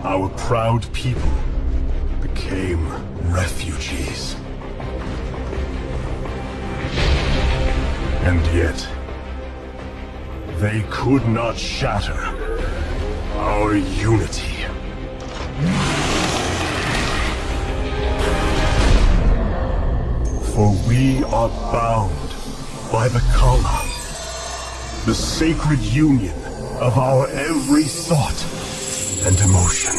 our proud people became refugees. And yet, they could not shatter our unity. For we are bound by the Khala, the sacred union of our every thought and emotion.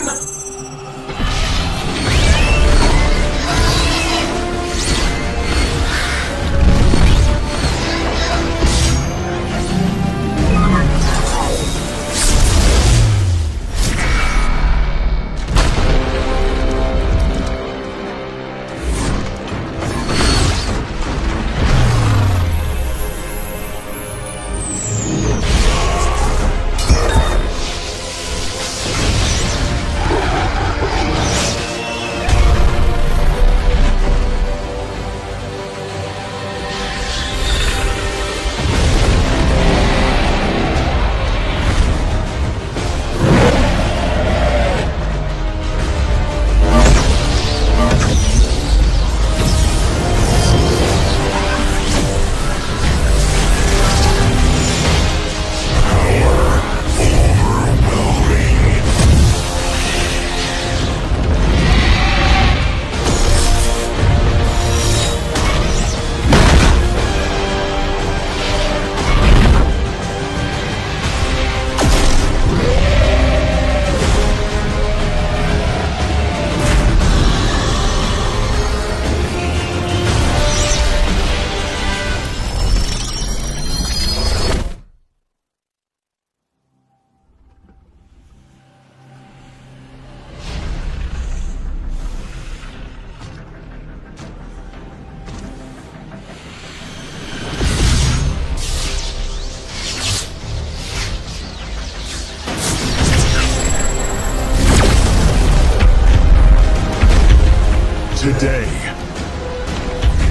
Today,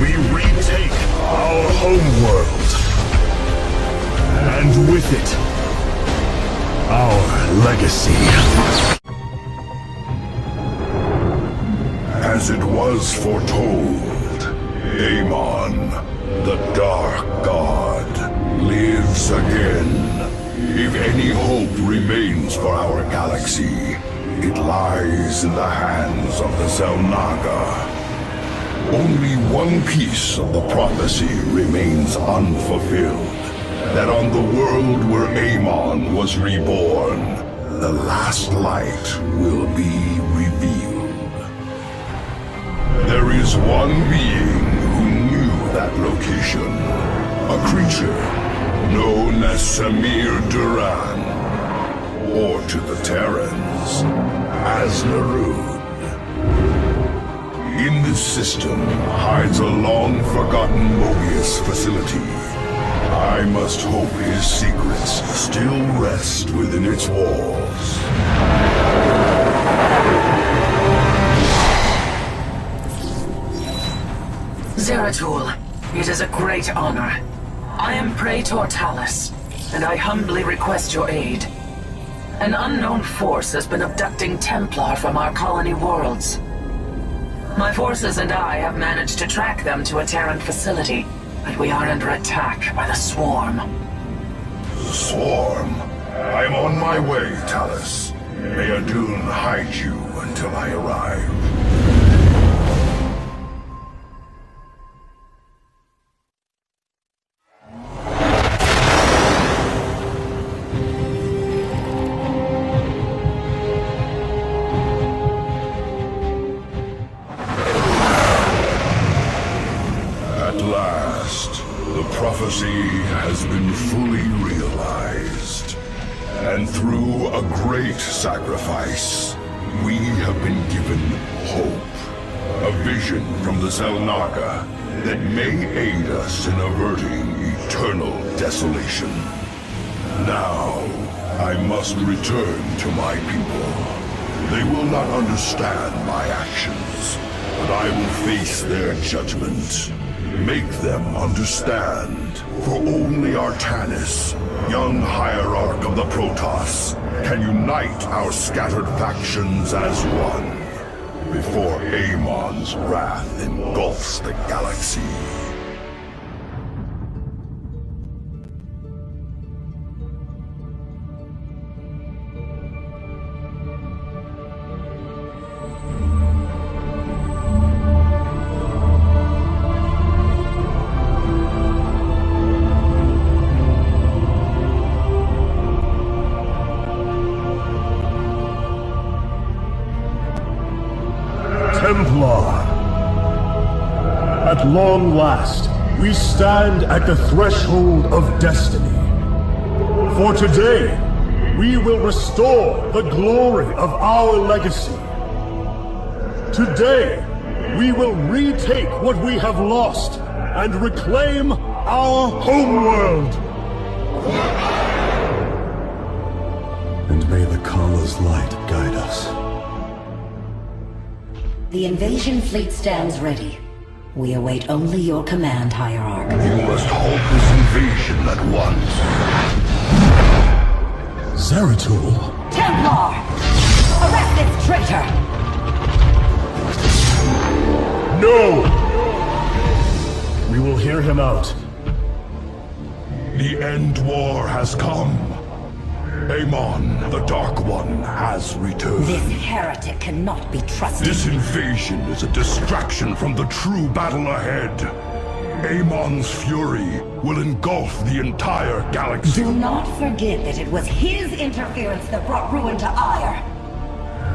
we retake our homeworld, and with it, our legacy. As it was foretold, Amon, the Dark God, lives again. If any hope remains for our galaxy, it lies in the hands of the Xel'Naga. Only one piece of the prophecy remains unfulfilled. That on the world where Amon was reborn, the last light will be revealed. There is one being who knew that location. A creature known as Samir Duran, or to the Terrans, as Narud. In this system hides a long-forgotten Mobius facility. I must hope his secrets still rest within its walls. Zeratul, it is a great honor. I am Praetor Talis, and I humbly request your aid. An unknown force has been abducting Templar from our colony worlds. My forces and I have managed to track them to a Terran facility, but we are under attack by the Swarm. The Swarm? I'm on my way, Talis. May Adun hide you until I arrive. Prophecy has been fully realized, and through a great sacrifice, we have been given hope. A vision from the Xel'Naga that may aid us in averting eternal desolation. Now, I must return to my people. They will not understand my actions, but I will face their judgment. Make them understand, for only Artanis, young hierarch of the Protoss, can unite our scattered factions as one, before Amon's wrath engulfs the galaxy. Templar. At long last, we stand at the threshold of destiny. For today, we will restore the glory of our legacy. Today, we will retake what we have lost and reclaim our homeworld. And may the Kala's light guide us. The invasion fleet stands ready. We await only your command, Hierarch. You must halt this invasion at once. Zeratul? Templar! Arrest this traitor! No! We will hear him out. The End War has come. Amon, the Dark One, has returned. This heretic cannot be trusted. This invasion is a distraction from the true battle ahead. Amon's fury will engulf the entire galaxy. Do not forget that it was his interference that brought ruin to Ire.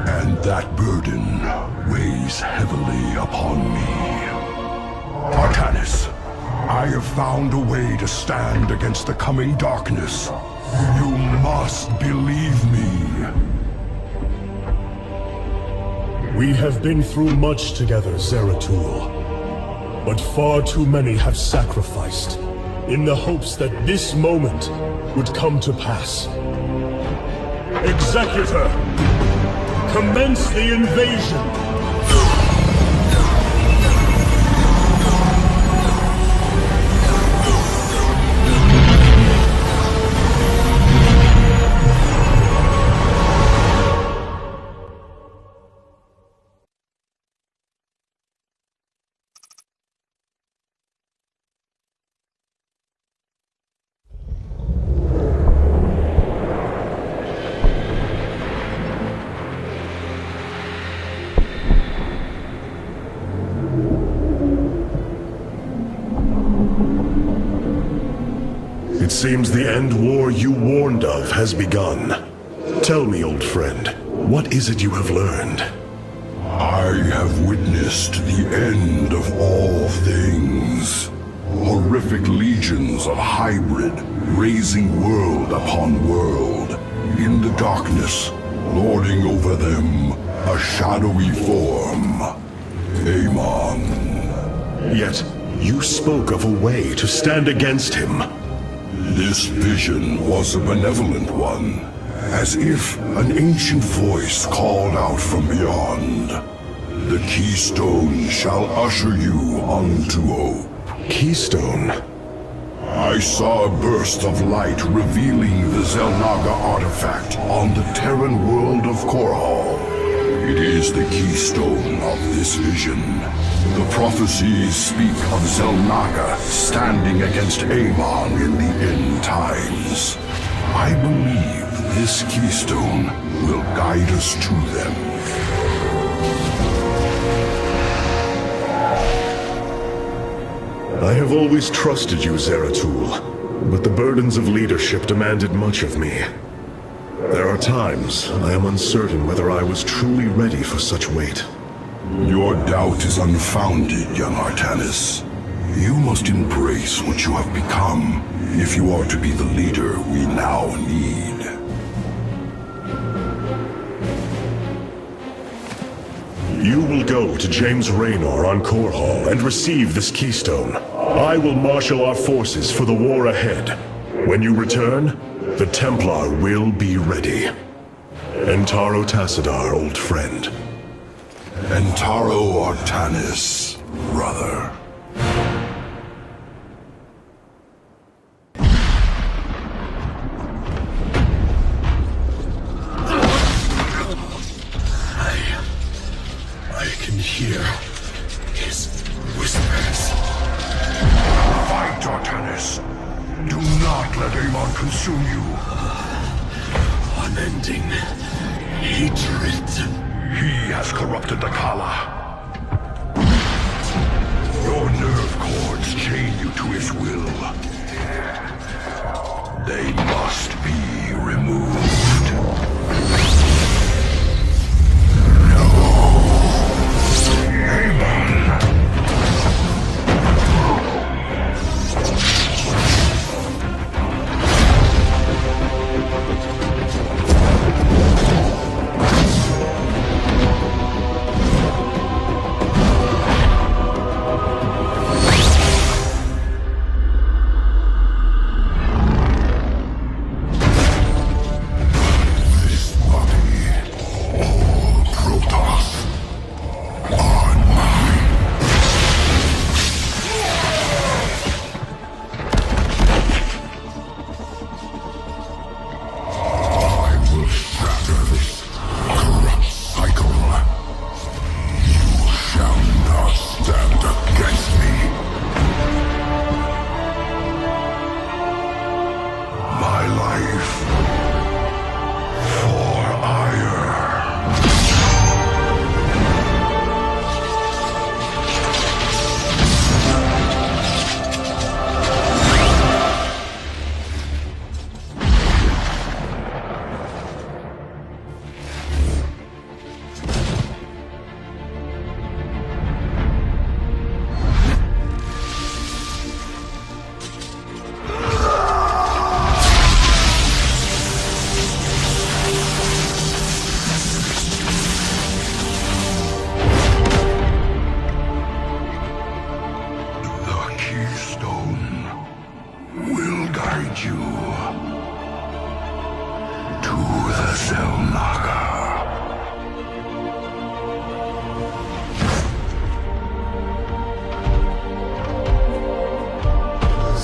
And that burden weighs heavily upon me. Artanis, I have found a way to stand against the coming darkness. You must believe me. We have been through much together, Zeratul. But far too many have sacrificed, in the hopes that this moment would come to pass. Executor! Commence the invasion! It seems the end war you warned of has begun. Tell me, old friend, what is it you have learned? I have witnessed the end of all things. Horrific legions of hybrid, raising world upon world. In the darkness, lording over them, a shadowy form. Amon. Yet, you spoke of a way to stand against him. This vision was a benevolent one, as if an ancient voice called out from beyond. The Keystone shall usher you unto hope. Keystone? I saw a burst of light revealing the Xel'Naga artifact on the Terran world of Korhal. It is the keystone of this vision. The prophecies speak of Xel'Naga standing against Amon in the end times. I believe this keystone will guide us to them. I have always trusted you, Zeratul, but the burdens of leadership demanded much of me. There are times I am uncertain whether I was truly ready for such weight. Your doubt is unfounded, young Artanis. You must embrace what you have become, if you are to be the leader we now need. You will go to James Raynor on Korhal and receive this keystone. I will marshal our forces for the war ahead. When you return, the Templar will be ready. Entaro Tassadar, old friend. Entaro Artanis, brother. consume you. Unending hatred. He has corrupted the Kala. Your nerve cords chain you to his will. They must be removed.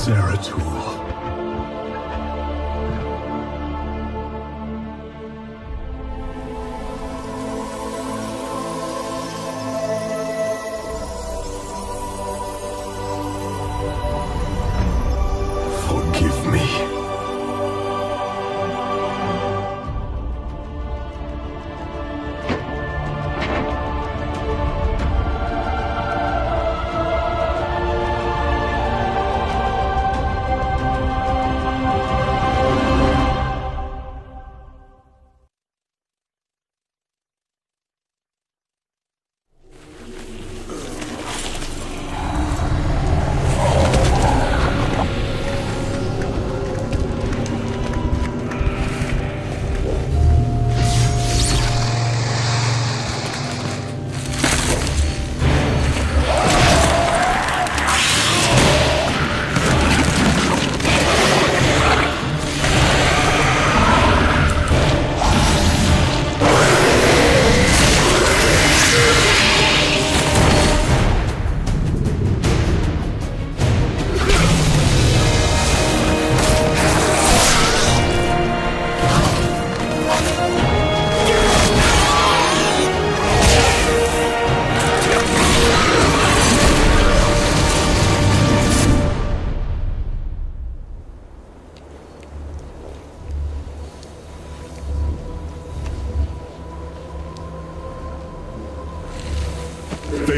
Zeratul. Forgive me.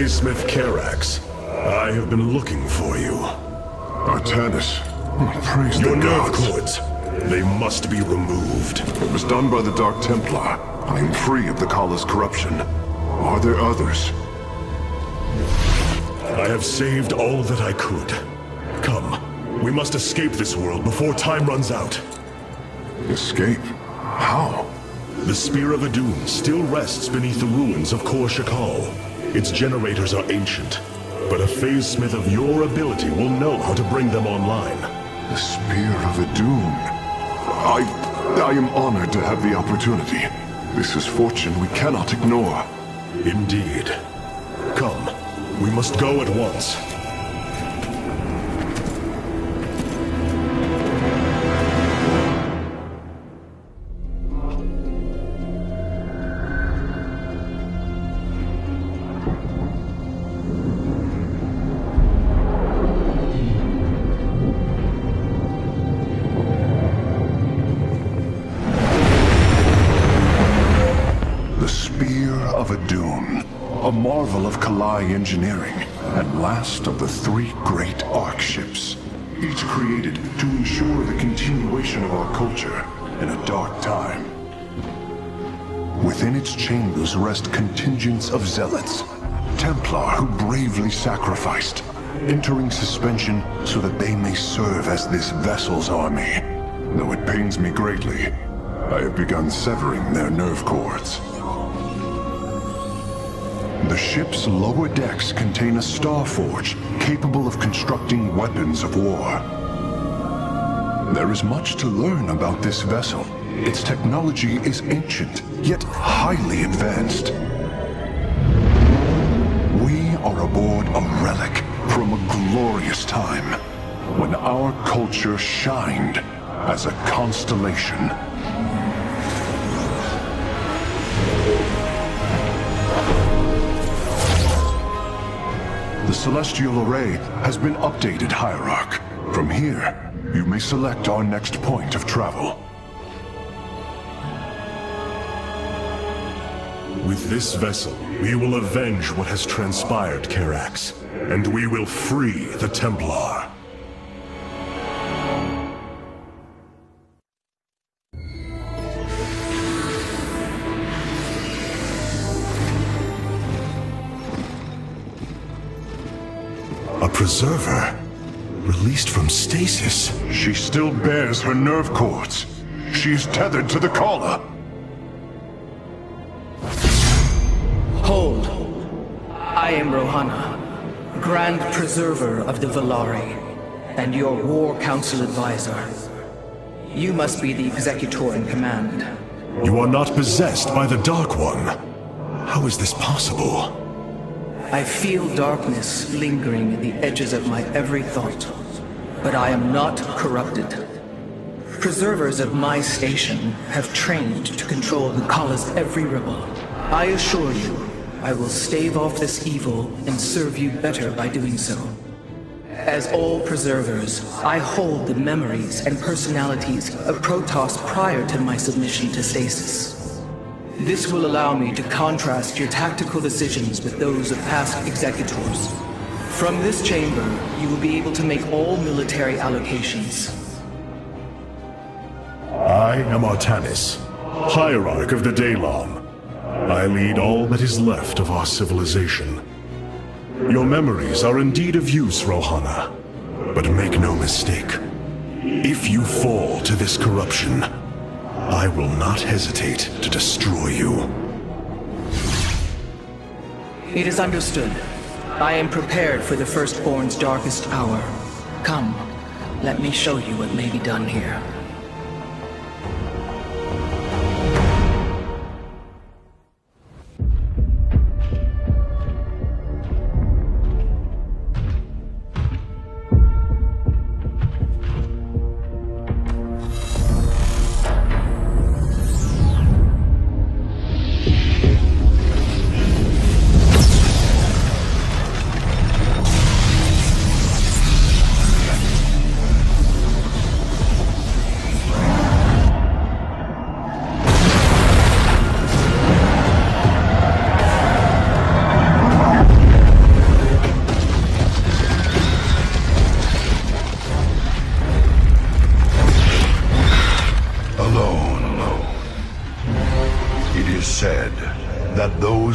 Smith Karax, I have been looking for you. Artanis, praise Your the nerve gods. cords, they must be removed. It was done by the Dark Templar. I am free of the Kala's corruption. Are there others? I have saved all that I could. Come, we must escape this world before time runs out. Escape? How? The Spear of Adun still rests beneath the ruins of Kor Shakal. Its generators are ancient, but a phase smith of your ability will know how to bring them online. The Spear of Adun. I am honored to have the opportunity. This is fortune we cannot ignore. Indeed. Come, we must go at once. of Adun, a marvel of Kalai engineering, and last of the 3 great Ark ships, each created to ensure the continuation of our culture in a dark time. Within its chambers rest contingents of zealots, Templar who bravely sacrificed, entering suspension so that they may serve as this vessel's army. Though it pains me greatly, I have begun severing their nerve cords. The ship's lower decks contain a star forge capable of constructing weapons of war. There is much to learn about this vessel. Its technology is ancient, yet highly advanced. We are aboard a relic from a glorious time when our culture shined as a constellation. The Celestial Array has been updated, Hierarch. From here, you may select our next point of travel. With this vessel, we will avenge what has transpired, Karax, and we will free the Templar. A preserver? Released from stasis? She still bears her nerve cords. She's tethered to the collar. Hold. I am Rohana, Grand Preserver of the Valari, and your War Council advisor. You must be the Executor in command. You are not possessed by the Dark One. How is this possible? I feel darkness lingering at the edges of my every thought, but I am not corrupted. Preservers of my station have trained to control the Kala's every ripple. I assure you, I will stave off this evil and serve you better by doing so. As all preservers, I hold the memories and personalities of Protoss prior to my submission to stasis. This will allow me to contrast your tactical decisions with those of past executors. From this chamber, you will be able to make all military allocations. I am Artanis, Hierarch of the Daylom. I lead all that is left of our civilization. Your memories are indeed of use, Rohana. But make no mistake. If you fall to this corruption, I will not hesitate to destroy you. It is understood. I am prepared for the Firstborn's darkest hour. Come, let me show you what may be done here.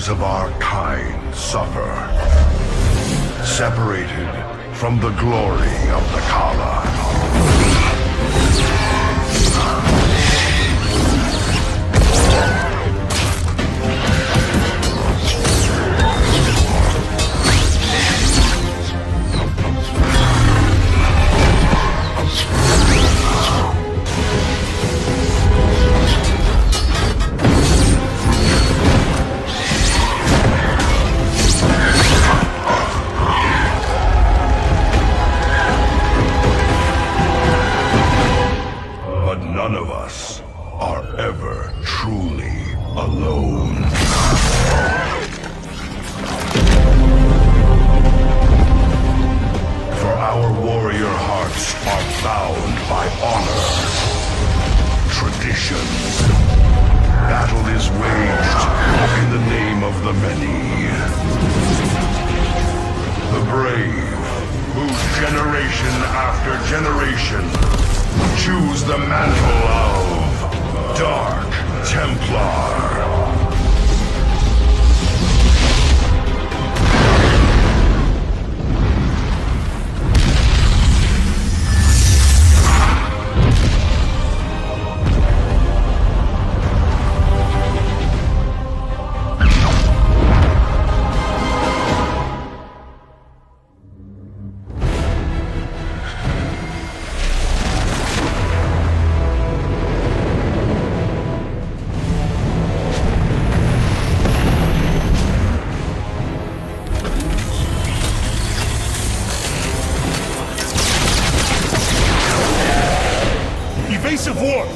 Of our kind suffer, separated from the glory of the Kala. the mantle of Dark Templar. Evasive warp!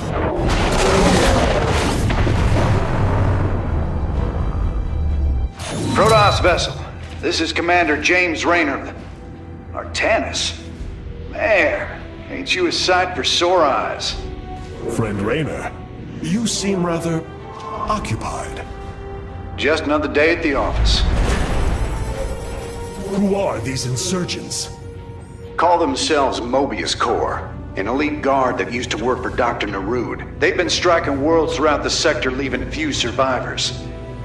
Protoss vessel, this is Commander James Raynor. Artanis? Man, ain't you a sight for sore eyes? Friend Raynor, you seem rather occupied. Just another day at the office. Who are these insurgents? Call themselves Mobius Corps, an elite guard that used to work for Dr. Narud. They've been striking worlds throughout the sector, leaving few survivors.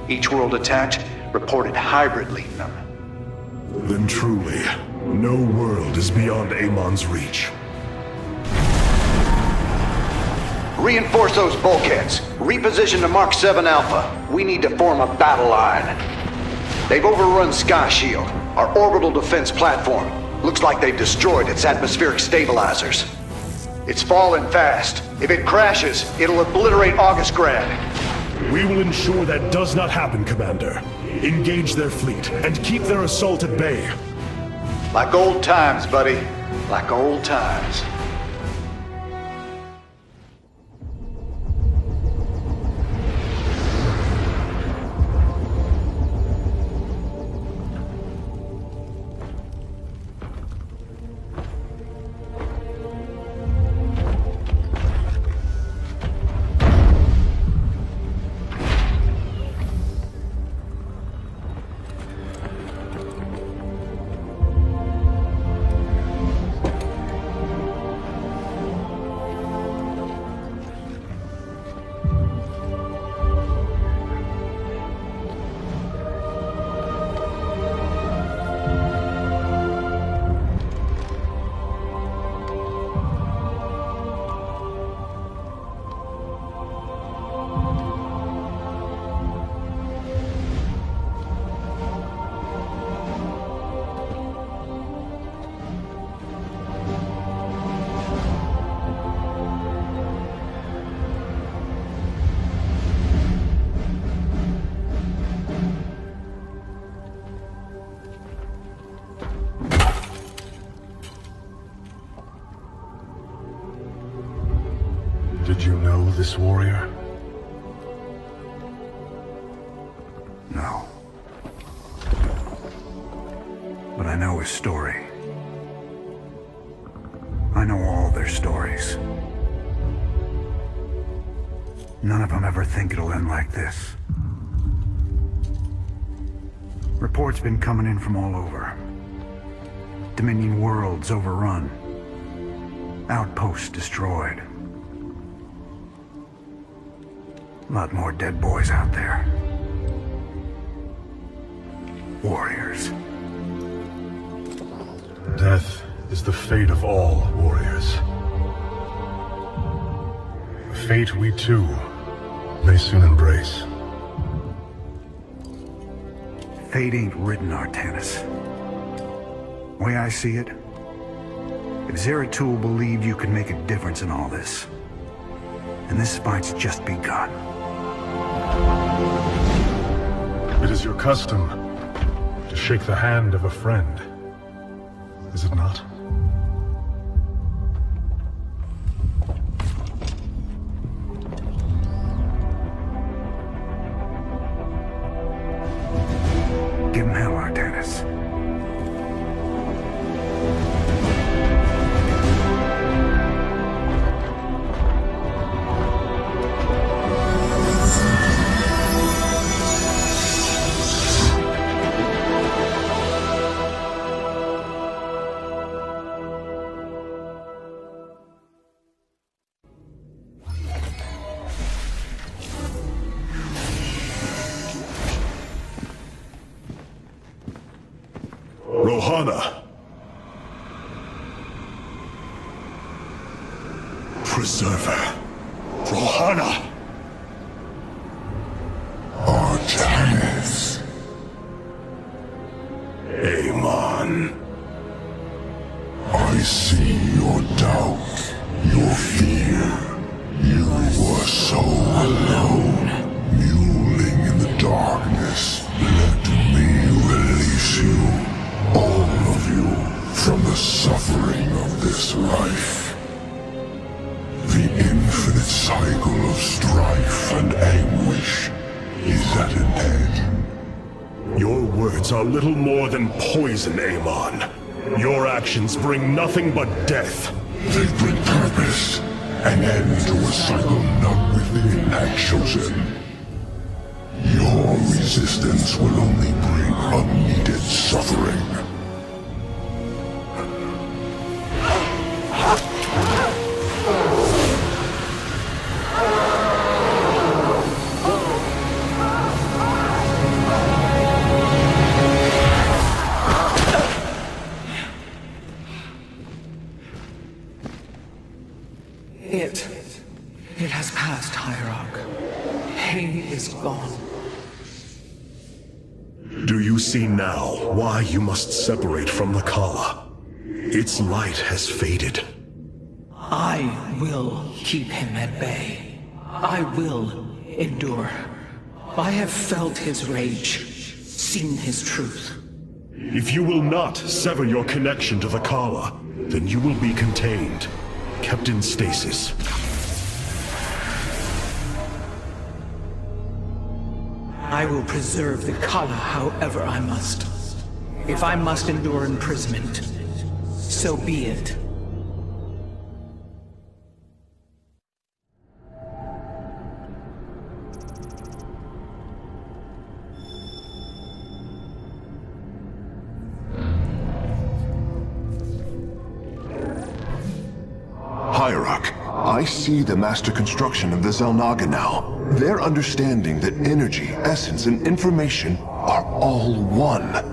Each world attacked reported hybrid leading them. Then truly, no world is beyond Amon's reach. Reinforce those bulkheads. Reposition to Mark 7 Alpha. We need to form a battle line. They've overrun Sky Shield, our orbital defense platform. Looks like they've destroyed its atmospheric stabilizers. It's falling fast. If it crashes, it'll obliterate August Grad. We will ensure that does not happen, Commander. Engage their fleet and keep their assault at bay. Like old times, buddy. Like old times. Did you know this warrior? No. But I know his story. I know all their stories. None of them ever think it'll end like this. Reports been coming in from all over. Dominion worlds overrun. Outposts destroyed. A lot more dead boys out there. Warriors. Death is the fate of all warriors. A fate we too may soon embrace. Fate ain't written, Artanis. Way I see it, if Zeratul believed you could make a difference in all this, and this fight's just begun. It is your custom to shake the hand of a friend, is it not? Give him hell, Artanis. Rohana! Preserver. Rohana! Artanis. Amon. I see your doubt, your fear. You were so alone, mewling in the darkness. Let me release you, all of you, from the suffering of this life. The infinite cycle of strife and anguish is at an end. Your words are little more than poison, Amon. Your actions bring nothing but death. They bring purpose, an end to a cycle none within had chosen. Your resistance will only bring unneeded suffering. It has passed, Hierarch. He is gone. Do you see now why you must separate from the Kala? Its light has faded. I will keep him at bay. I will endure. I have felt his rage, seen his truth. If you will not sever your connection to the Kala, then you will be contained, kept in stasis. I will preserve the Kala however I must. If I must endure imprisonment, so be it. Hierarch, I see the master construction of the Xel'Naga now. Their understanding that energy, essence, and information are all one.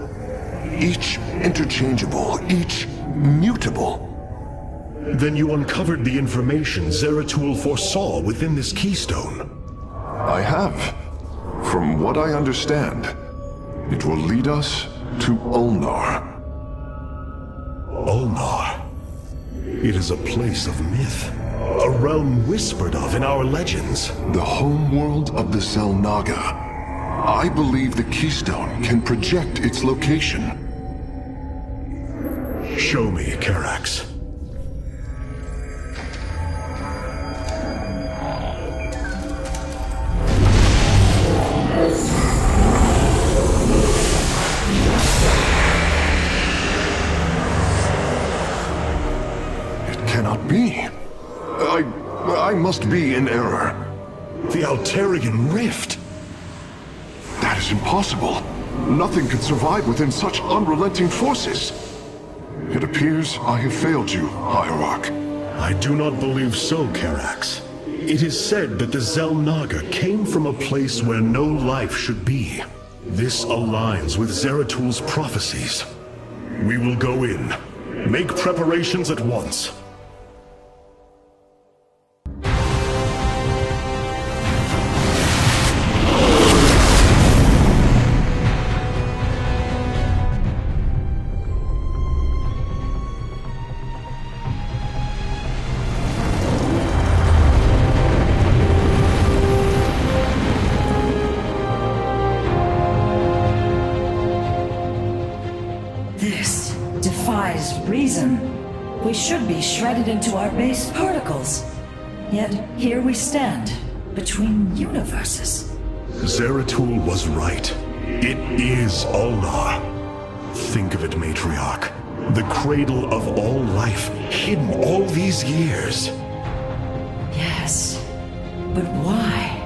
Each interchangeable, each mutable. Then you uncovered the information Zeratul foresaw within this keystone. I have. From what I understand, it will lead us to Ulnar. Ulnar. It is a place of myth. A realm whispered of in our legends. The homeworld of the Xel'Naga. I believe the keystone can project its location. Show me, Karax. It cannot be. I must be in error. The Altarian Rift! That is impossible. Nothing can survive within such unrelenting forces. It appears I have failed you, Hierarch. I do not believe so, Karax. It is said that the Xel'Naga came from a place where no life should be. This aligns with Zeratul's prophecies. We will go in. Make preparations at once. Reason. We should be shredded into our base particles. Yet here we stand, between universes. Zeratul was right. It is Ulnar. Think of it, Matriarch. The cradle of all life, hidden all these years. Yes, but why?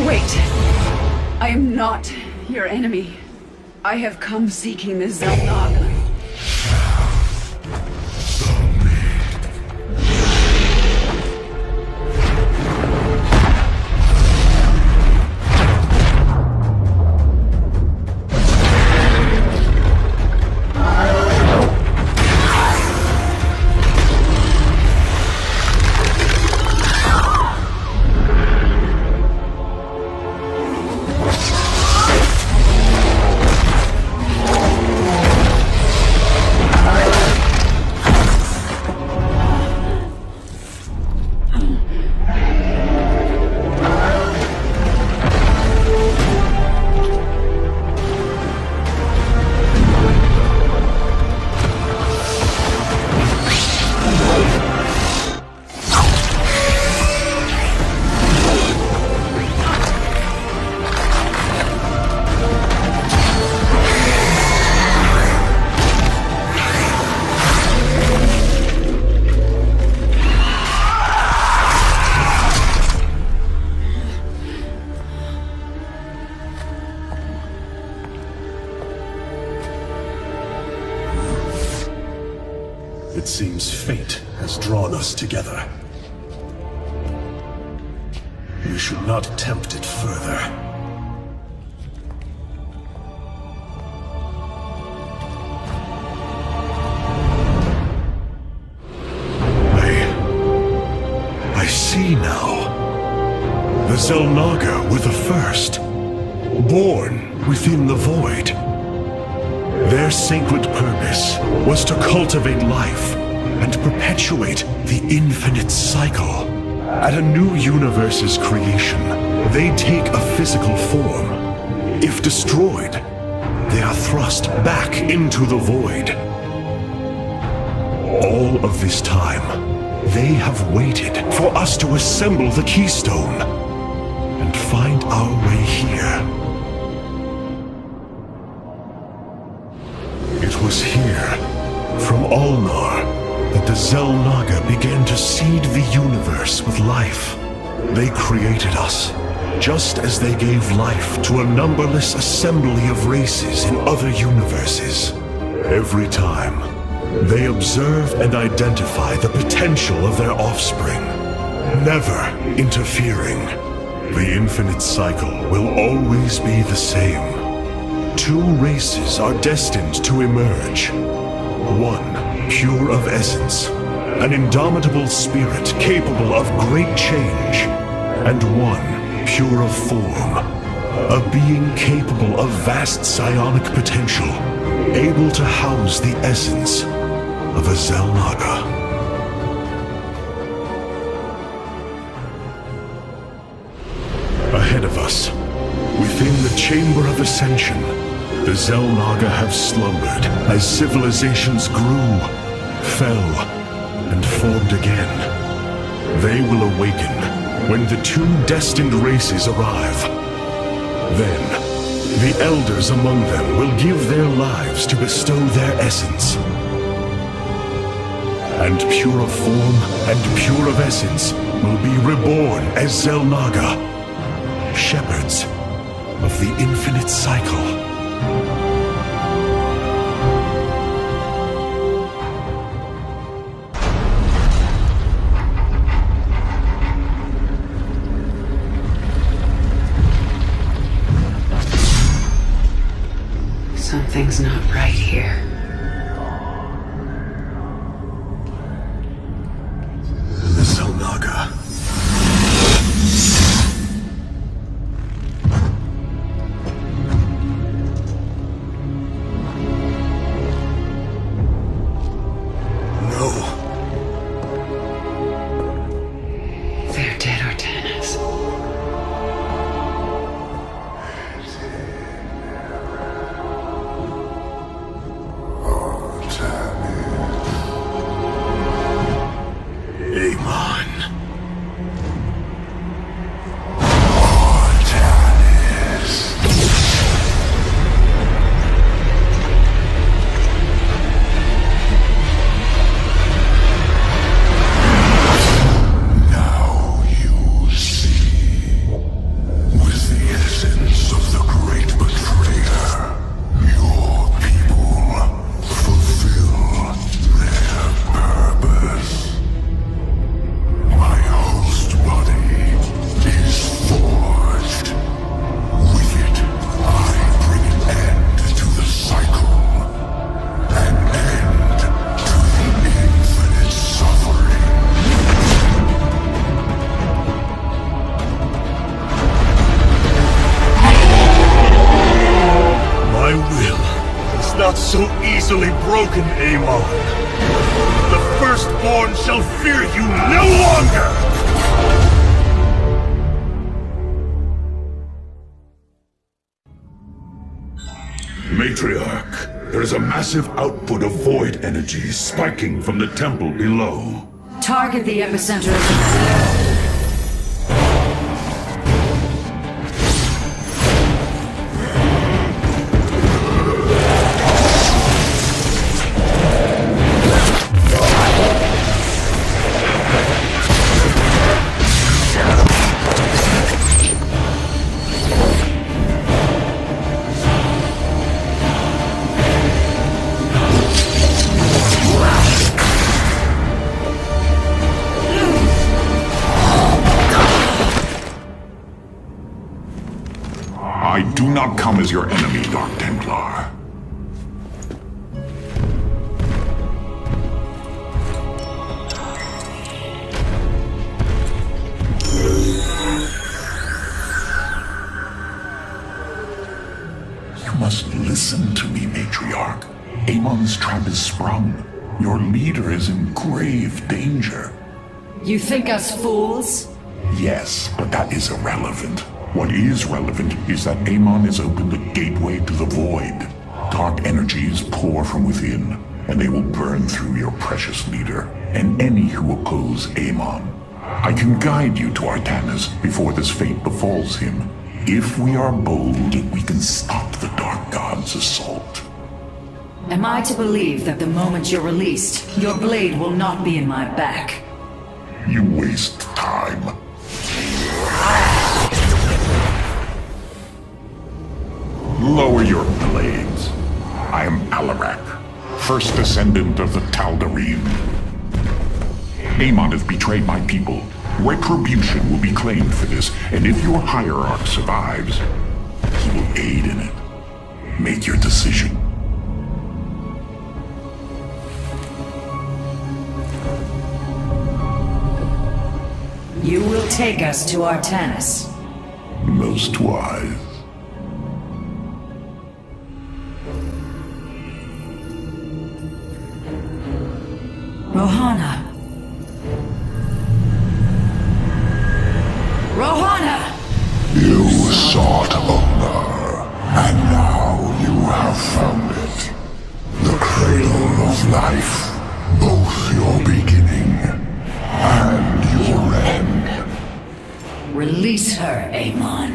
Wait! I am not your enemy. I have come seeking the Xel'Naga. It seems fate has drawn us together. We should not tempt it further. I see now. The Xel'Naga were the first, born within the void. Their sacred purpose was to cultivate life and perpetuate the infinite cycle. At a new universe's creation, they take a physical form. If destroyed, they are thrust back into the void. All of this time, they have waited for us to assemble the Keystone and find our way here. It was here, from Ulnar, that the Xel'Naga began to seed the universe with life. They created us, just as they gave life to a numberless assembly of races in other universes. Every time, they observe and identify the potential of their offspring, never interfering. The infinite cycle will always be the same. Two races are destined to emerge. One, pure of essence, an indomitable spirit capable of great change. And one, pure of form, a being capable of vast psionic potential, able to house the essence of a Xel'Naga. Ahead of us, within the Chamber of Ascension, the Xel'Naga have slumbered as civilizations grew, fell, and formed again. They will awaken when the two destined races arrive. Then, the elders among them will give their lives to bestow their essence. And pure of form and pure of essence will be reborn as Xel'Naga, shepherds of the infinite cycle. Something's not right here. The Xel'Naga. easily broken, Amon. The Firstborn shall fear you no longer! Matriarch, there is a massive output of void energy spiking from the temple below. Target the epicenter of the... I do not come as your enemy, Dark Templar. You must listen to me, Matriarch. Amon's trap is sprung. Your leader is in grave danger. You think us fools? Yes, but that is irrelevant. What is relevant is that Amon has opened a gateway to the void. Dark energies pour from within, and they will burn through your precious leader, and any who oppose Amon. I can guide you to Artanis before this fate befalls him. If we are bold, we can stop the Dark God's assault. Am I to believe that the moment you're released, your blade will not be in my back? You waste time. Lower your blades. I am Alarak, first descendant of the Tal'Darim. Amon has betrayed my people. Retribution will be claimed for this, and if your hierarch survives, he will aid in it. Make your decision. You will take us to Artanis. Most wise. Rohana. Rohana! You sought honor, and now you have found it. The cradle of life, both your beginning and your end. Release her, Amon.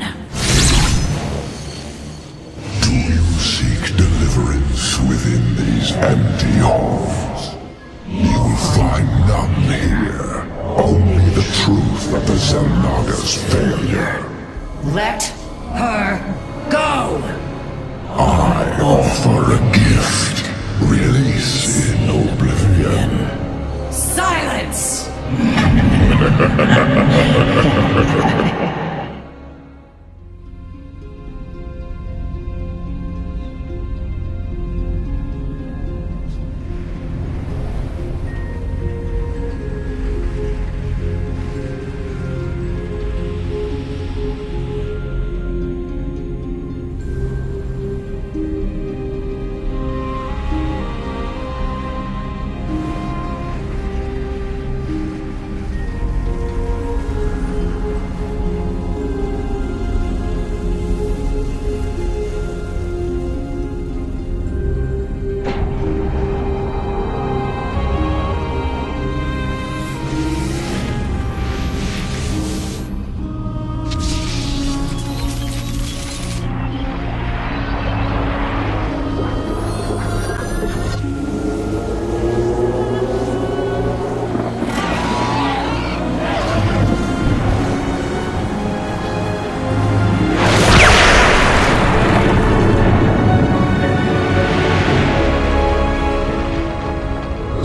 Do you seek deliverance within these empty halls? You will find none here. Only the truth of the Xel'Naga's failure. Let her go! I offer a gift. Release in oblivion. Silence!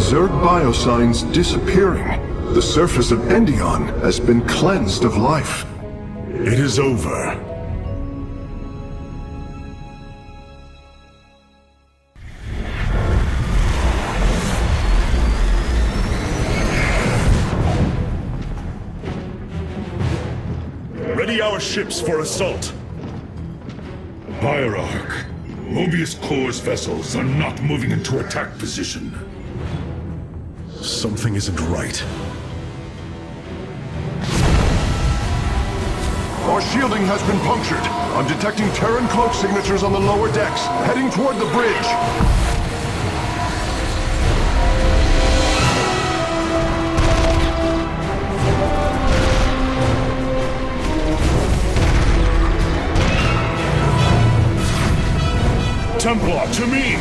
Zerg biosigns disappearing. The surface of Endion has been cleansed of life. It is over. Ready our ships for assault. Hierarch, Mobius Core's vessels are not moving into attack position. Something isn't right. Our shielding has been punctured. I'm detecting Terran cloak signatures on the lower decks, heading toward the bridge. Templar, to me!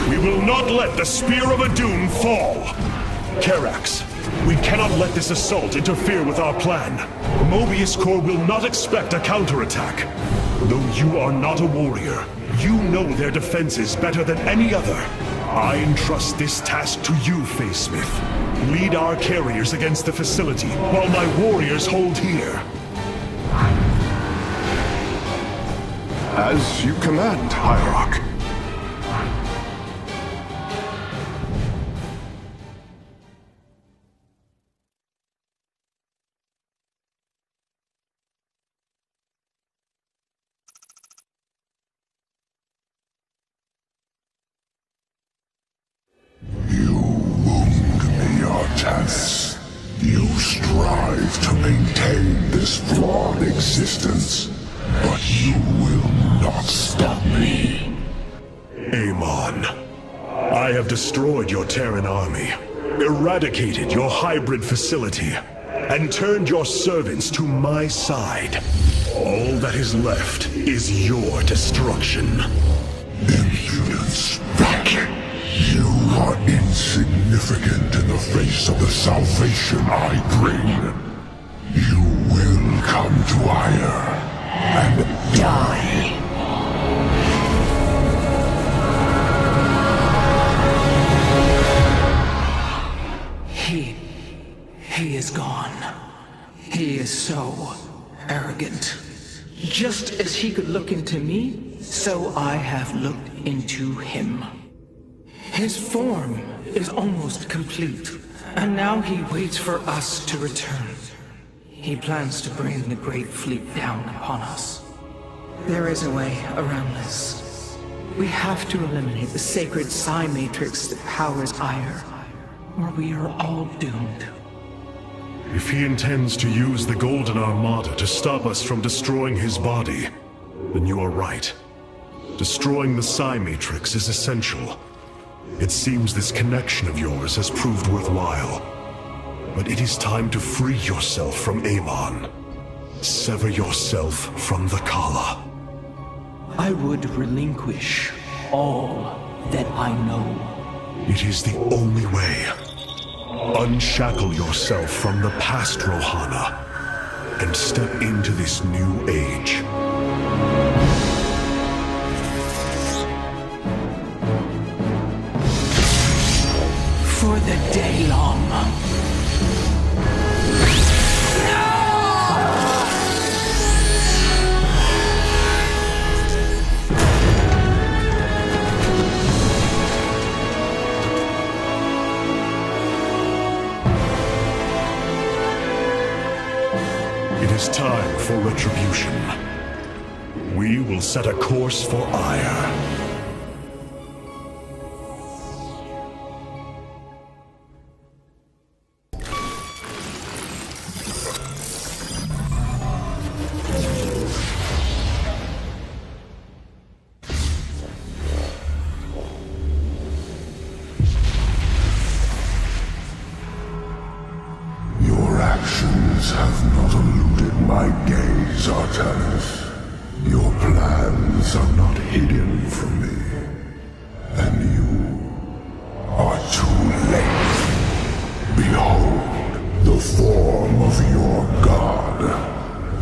We will not let the Spear of Adun fall! Karax, we cannot let this assault interfere with our plan. Mobius Core will not expect a counterattack. Though you are not a warrior, you know their defenses better than any other. I entrust this task to you, Facesmith. Lead our carriers against the facility, while my warriors hold here. As you command, Hierarch. Artanis, you strive to maintain this flawed existence, but you will not stop me. Amon, I have destroyed your Terran army, eradicated your hybrid facility, and turned your servants to my side. All that is left is your destruction. Impudence, vacuum. You are insignificant in the face of the salvation I bring. You will come to Ire and die. He is gone. He is so arrogant. Just as he could look into me, so I have looked into him. His form is almost complete, and now he waits for us to return. He plans to bring the Great Fleet down upon us. There is a way around this. We have to eliminate the sacred Psi Matrix that powers Ire, or we are all doomed. If he intends to use the Golden Armada to stop us from destroying his body, then you are right. Destroying the Psi Matrix is essential. It seems this connection of yours has proved worthwhile. But it is time to free yourself from Amon. Sever yourself from the Khala. I would relinquish all that I know. It is the only way. Unshackle yourself from the past, Rohana, and step into this new age. For the Daylom. It is time for retribution. We will set a course for Ire. Have not eluded my gaze, Artanis. Your plans are not hidden from me. And you are too late. Behold, the form of your god.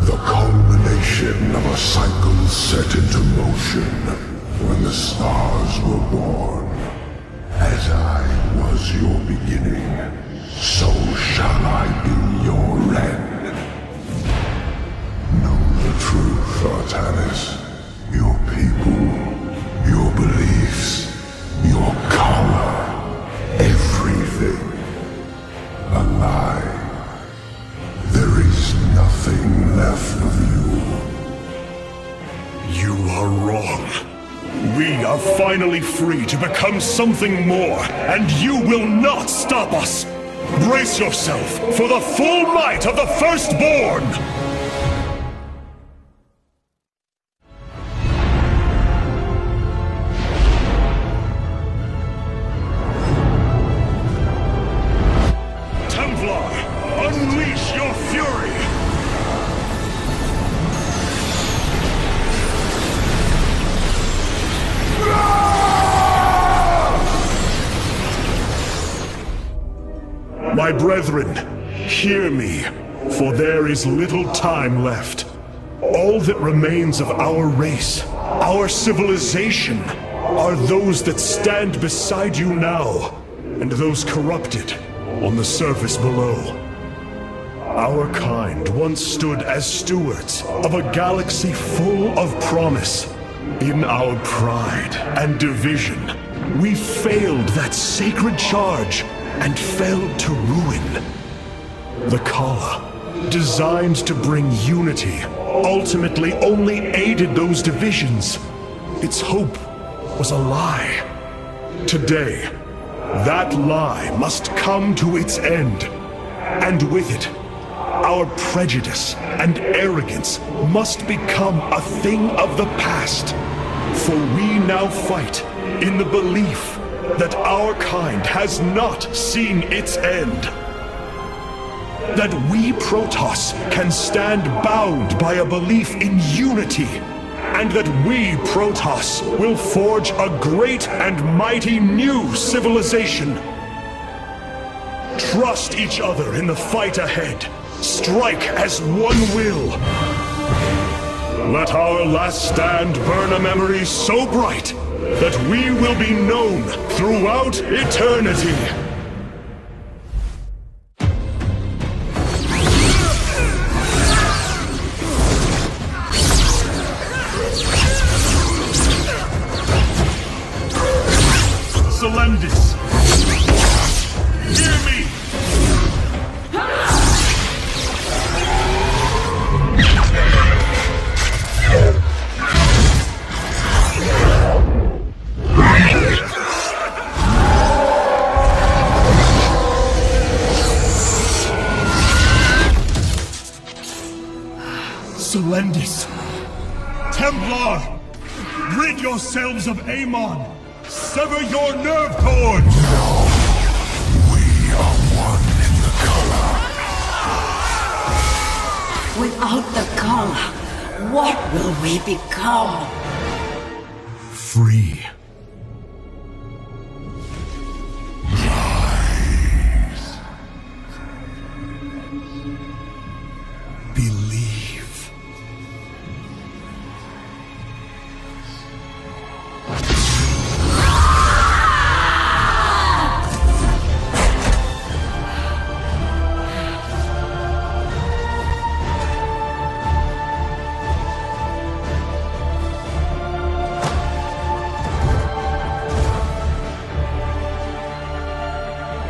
The culmination of a cycle set into motion when the stars were born. As I was your beginning, so shall I be your end. Know the truth, Artanis. Your people, your beliefs, your color, everything. A lie. There is nothing left of you. You are wrong. We finally free to become something more, and you will not stop us! Brace yourself for the full might of the Firstborn! Templar, unleash your fury! My brethren, hear me, for there is little time left. All that remains of our race, our civilization, are those that stand beside you now, and those corrupted on the surface below. Our kind once stood as stewards of a galaxy full of promise. In our pride and division, we failed that sacred charge and fell to ruin. The Khala, designed to bring unity, ultimately only aided those divisions. Its hope was a lie. Today, that lie must come to its end. And with it, our prejudice and arrogance must become a thing of the past. For we now fight in the belief that our kind has not seen its end. That we Protoss can stand bound by a belief in unity, and that we Protoss will forge a great and mighty new civilization. Trust each other in the fight ahead. Strike as one will. Let our last stand burn a memory so bright that we will be known throughout eternity. Selendis, hear me! Selendis! Templar! Rid yourselves of Amon! Sever your nerve cords! We are one in the Khala. Without the Khala, what will we become? Free. Believe.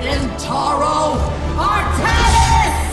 Intaro Artanis!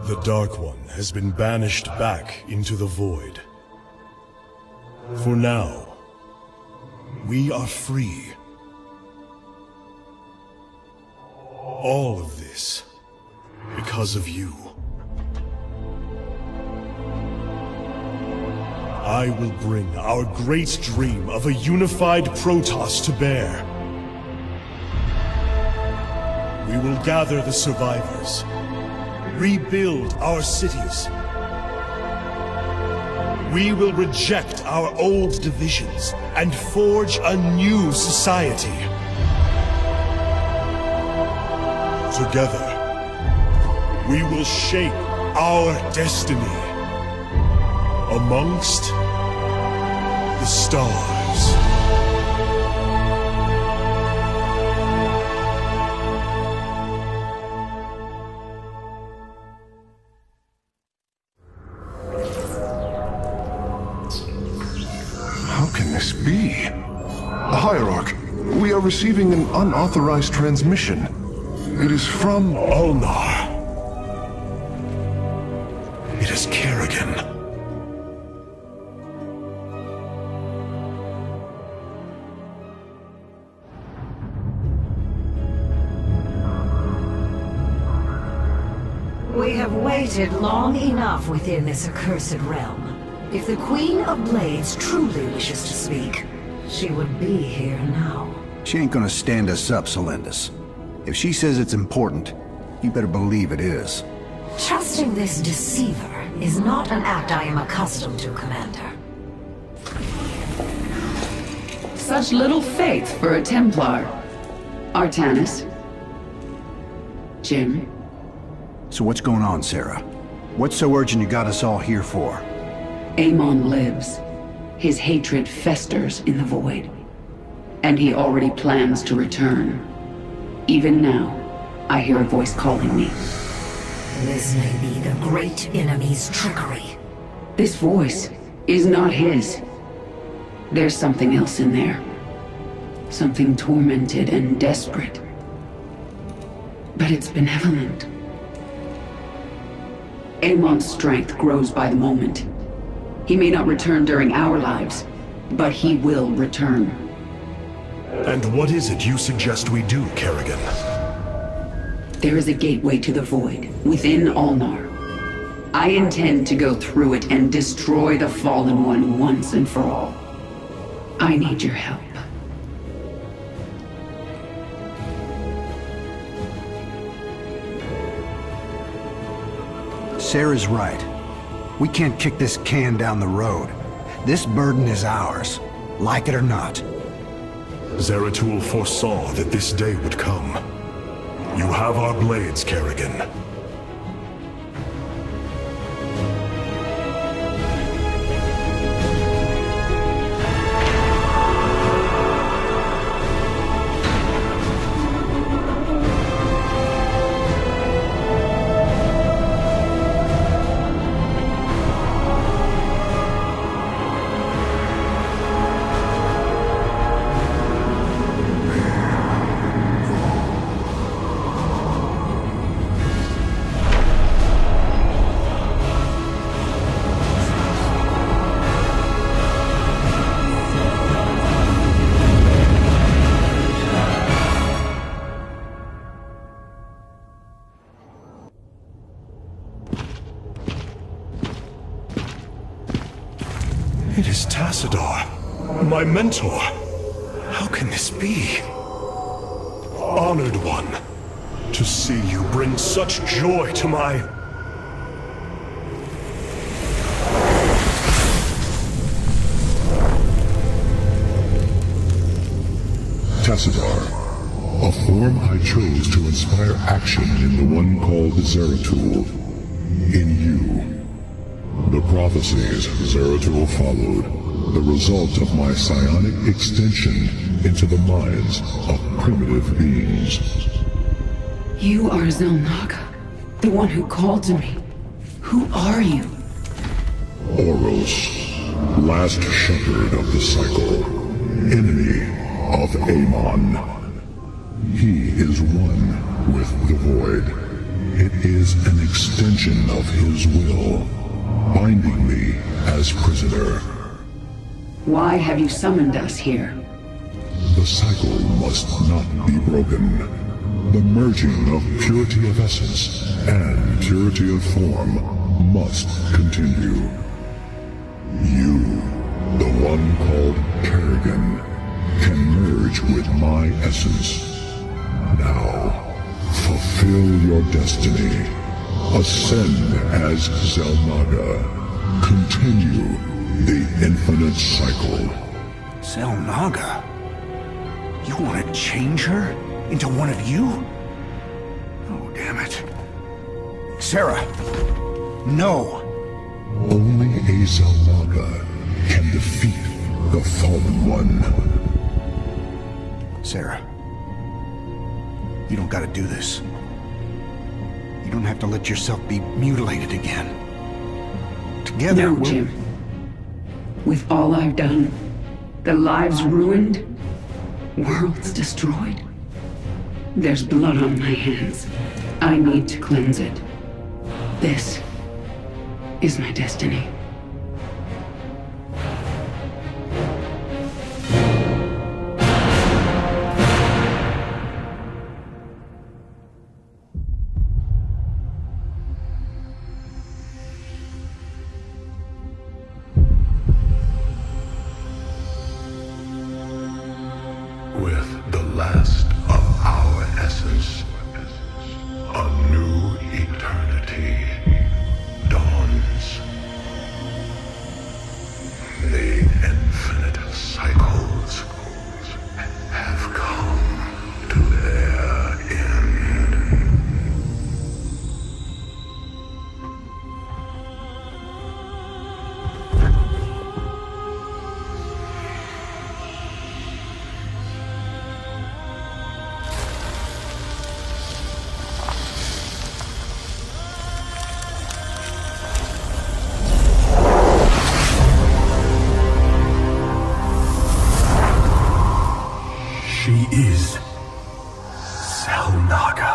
The Dark One has been banished back into the Void. For now, we are free. All of this because of you. I will bring our great dream of a unified Protoss to bear. We will gather the survivors, rebuild our cities. We will reject our old divisions and forge a new society. Together, we will shape our destiny amongst the stars. How can this be? Hierarch, we are receiving an unauthorized transmission. It is from Ulnar. It is Kerrigan. We have waited long enough within this accursed realm. If the Queen of Blades truly wishes to speak, she would be here now. She ain't gonna stand us up, Celendis. If she says it's important, you better believe it is. Trusting this deceiver is not an act I am accustomed to, Commander. Such little faith for a Templar. Artanis. Jim. So what's going on, Sarah? What's so urgent you got us all here for? Amon lives. His hatred festers in the void. And he already plans to return. Even now, I hear a voice calling me. This may be the great enemy's trickery. This voice is not his. There's something else in there. Something tormented and desperate. But it's benevolent. Amon's strength grows by the moment. He may not return during our lives, but he will return. And what is it you suggest we do, Kerrigan? There is a gateway to the void, within Ulnar. I intend to go through it and destroy the Fallen One once and for all. I need your help. Sarah's right. We can't kick this can down the road. This burden is ours, like it or not. Zeratul foresaw that this day would come. You have our blades, Kerrigan. It is Tassadar, my mentor. How can this be? Honored one, to see you bring such joy to my... Tassadar, a form I chose to inspire action in the one called Zeratul. In you. The prophecies Zeratul followed, the result of my psionic extension into the minds of primitive beings. You are Xel'Naga, the one who called to me. Who are you? Oros, last shepherd of the cycle, enemy of Amon. He is one with the void. It is an extension of his will, binding me as prisoner. Why have you summoned us here? The cycle must not be broken. The merging of purity of essence and purity of form must continue. You, the one called Kerrigan, can merge with my essence. Now, fulfill your destiny. Ascend as Xel'Naga. Continue The infinite cycle. Xel'Naga? You want to change her into one of you? Oh, damn it. Sarah! No! Only a Xel'Naga can defeat the Fallen One. Sarah. You don't gotta do this. You don't have to let yourself be mutilated again. Together, No, Jim. With all I've done, the lives ruined, worlds destroyed, there's blood on my hands. I need to cleanse it. This is my destiny. With the last of our essence, a new eternity dawns. The infinite cycles have come to their end. She is Xel'Naga.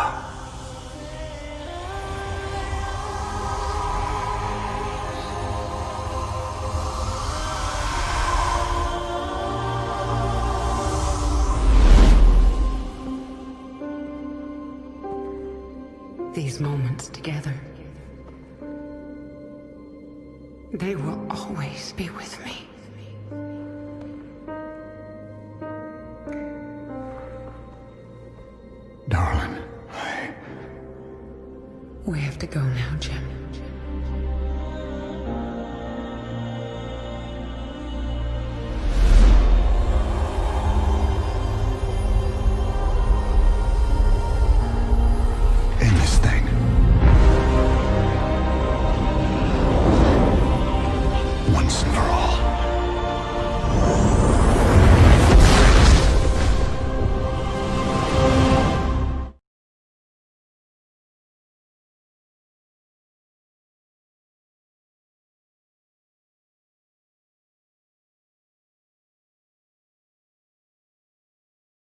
These moments together, they will always be with me. Darling. We have to go now, Jim.